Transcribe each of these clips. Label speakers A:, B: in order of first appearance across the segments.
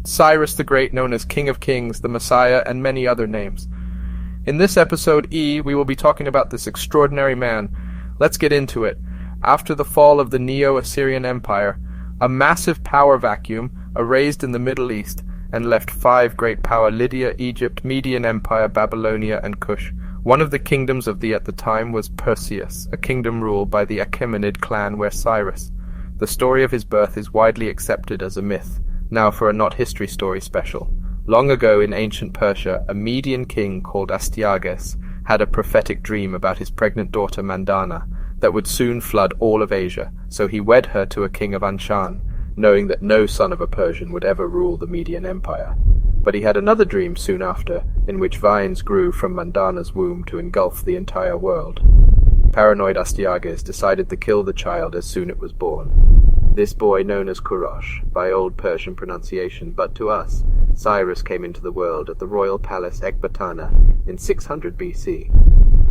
A: Cyrus the Great, known as King of Kings, the Messiah, and many other names. In this episode E, we will be talking about this extraordinary man. Let's get into it. After the fall of the Neo-Assyrian Empire, a massive power vacuum arose in the Middle East and left five great powers: Lydia, Egypt, Median Empire, Babylonia, and Kush. One of the kingdoms of at the time was Perseus, a kingdom ruled by the Achaemenid clan where Cyrus. The story of his birth is widely accepted as a myth. Now for a Not History Story special. Long ago in ancient Persia, a Median king called Astyages had a prophetic dream about his pregnant daughter Mandana that would soon flood all of Asia, so he wed her to a king of Anshan, knowing that no son of a Persian would ever rule the Median Empire. But he had another dream soon after, in which vines grew from Mandana's womb to engulf the entire world. Paranoid Astyages decided to kill the child as soon as it was born. This boy, known as Kurosh, by old Persian pronunciation, but to us, Cyrus, came into the world at the royal palace Ecbatana in 600 BC.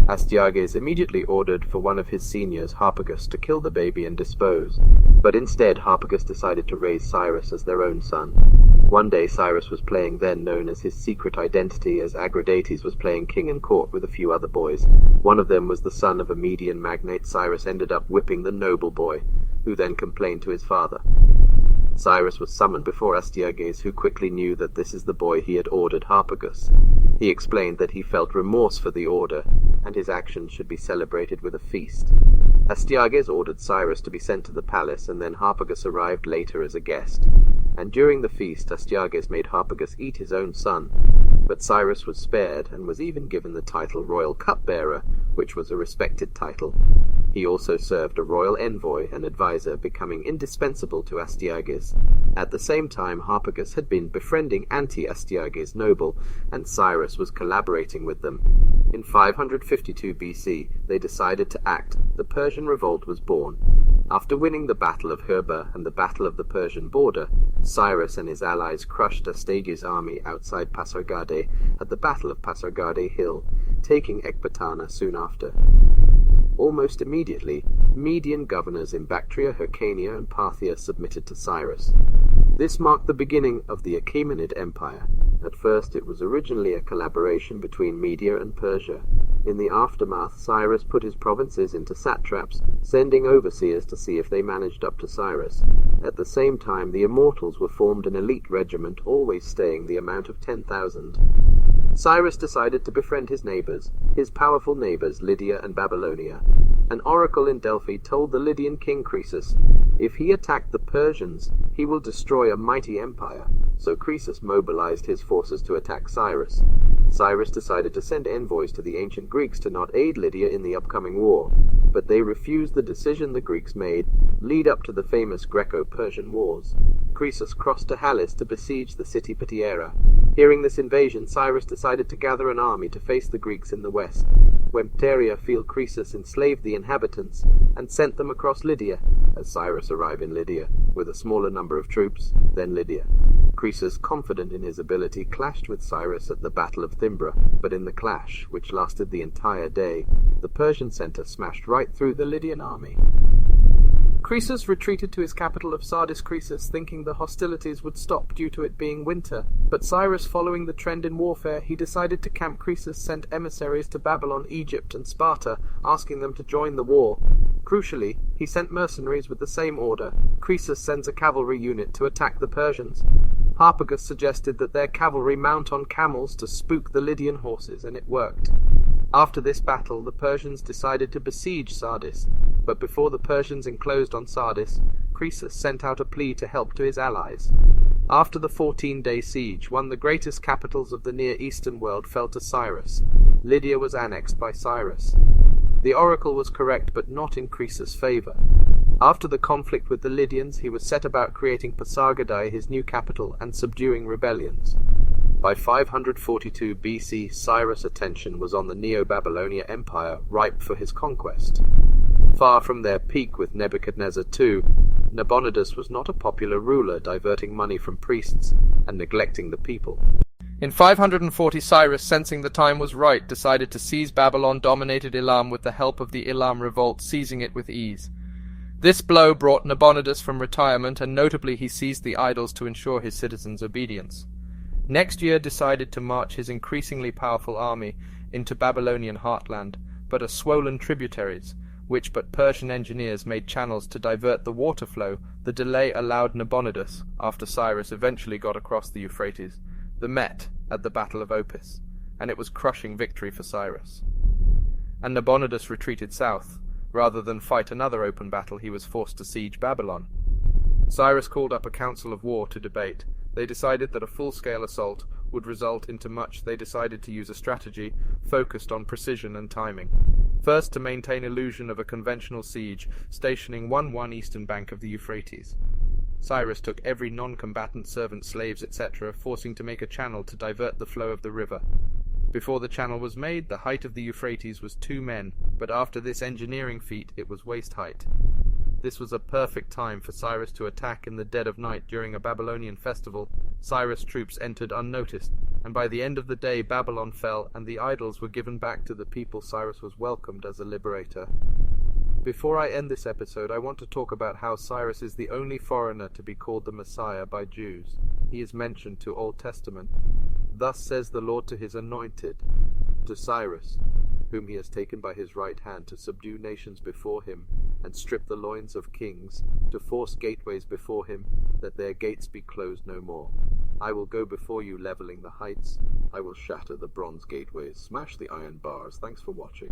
A: Astyages immediately ordered for one of his seniors, Harpagus, to kill the baby and dispose, but instead Harpagus decided to raise Cyrus as their own son. One day Cyrus was playing then known as his secret identity, as Agradates was playing king and court with a few other boys. One of them was the son of a Median magnate. Cyrus ended up whipping the noble boy, who then complained to his father. Cyrus was summoned before Astyages, who quickly knew that this is the boy he had ordered Harpagus. He explained that he felt remorse for the order, and his actions should be celebrated with a feast. Astyages ordered Cyrus to be sent to the palace, and then Harpagus arrived later as a guest. And during the feast, Astyages made Harpagus eat his own son. But Cyrus was spared, and was even given the title Royal Cupbearer, which was a respected title. He also served a royal envoy and advisor, becoming indispensable to Astyages. At the same time, Harpagus had been befriending anti-Astyages noble, and Cyrus was collaborating with them. In 552 BC, they decided to act. The Persian revolt was born. After winning the Battle of Hurba and the Battle of the Persian border, Cyrus and his allies crushed Astyages' army outside Pasargadae at the Battle of Pasargadae Hill, taking Ecbatana soon after. Almost immediately, Median governors in Bactria, Hyrcania, and Parthia submitted to Cyrus. This marked the beginning of the Achaemenid Empire. At first, it was originally a collaboration between Media and Persia. In the aftermath, Cyrus put his provinces into satraps, sending overseers to see if they managed up to Cyrus. At the same time, the Immortals were formed an elite regiment, always staying the amount of 10,000. Cyrus decided to befriend his powerful neighbors Lydia and Babylonia. An oracle in Delphi told the Lydian king Croesus, if he attacked the Persians, he will destroy a mighty empire. So Croesus mobilized his forces to attack Cyrus. Cyrus decided to send envoys to the ancient Greeks to not aid Lydia in the upcoming war, but they refused the decision the Greeks made, lead up to the famous Greco-Persian wars. Croesus crossed to Halys to besiege the city Ptiera. Hearing this invasion, Cyrus decided to gather an army to face the Greeks in the west. When Pteria fell, Croesus enslaved the inhabitants and sent them across Lydia. As Cyrus arrived in Lydia with a smaller number of troops than Lydia, Croesus, confident in his ability, clashed with Cyrus at the Battle of Thymbra, but in the clash, which lasted the entire day, the Persian center smashed right through the Lydian army. Croesus retreated to his capital of Sardis, Croesus, thinking the hostilities would stop due to it being winter. But Cyrus, following the trend in warfare, he decided to camp. Croesus sent emissaries to Babylon, Egypt, and Sparta, asking them to join the war. Crucially, he sent mercenaries with the same order. Croesus sends a cavalry unit to attack the Persians. Harpagus suggested that their cavalry mount on camels to spook the Lydian horses, and it worked. After this battle, the Persians decided to besiege Sardis, but before the Persians enclosed on Sardis, Croesus sent out a plea to help to his allies. After the 14-day siege, one of the greatest capitals of the Near Eastern world fell to Cyrus. Lydia was annexed by Cyrus. The oracle was correct, but not in Croesus' favor. After the conflict with the Lydians, he was set about creating Pasargadae, his new capital, and subduing rebellions. By 542 BC, Cyrus' attention was on the Neo-Babylonia Empire, ripe for his conquest. Far from their peak with Nebuchadnezzar II, Nabonidus was not a popular ruler, diverting money from priests and neglecting the people. In 540, Cyrus, sensing the time was right, decided to seize Babylon-dominated Elam with the help of the Elam revolt, seizing it with ease. This blow brought Nabonidus from retirement, and notably he seized the idols to ensure his citizens' obedience. Next year decided to march his increasingly powerful army into Babylonian heartland, but a swollen tributaries, which but Persian engineers made channels to divert the water flow. The delay allowed Nabonidus, after Cyrus eventually got across the Euphrates, the Met at the Battle of Opis, and it was crushing victory for Cyrus. And Nabonidus retreated south. Rather than fight another open battle, he was forced to siege Babylon. Cyrus called up a council of war to debate. They decided that a full-scale assault would result in too much. They decided to use a strategy focused on precision and timing. First, to maintain illusion of a conventional siege, stationing one eastern bank of the Euphrates. Cyrus took every non-combatant, servant, slaves, etc., forcing to make a channel to divert the flow of the river. Before the channel was made, the height of the Euphrates was 2 men, but after this engineering feat it was waist height. This was a perfect time for Cyrus to attack in the dead of night during a Babylonian festival. Cyrus' troops entered unnoticed, and by the end of the day Babylon fell, and the idols were given back to the people. Cyrus was welcomed as a liberator. Before I end this episode, I want to talk about how Cyrus is the only foreigner to be called the Messiah by Jews. He is mentioned to Old Testament. Thus says the Lord to his anointed, to Cyrus, whom he has taken by his right hand to subdue nations before him, and strip the loins of kings, to force gateways before him, that their gates be closed no more. I will go before you, leveling the heights. I will shatter the bronze gateways, smash the iron bars. Thanks for watching.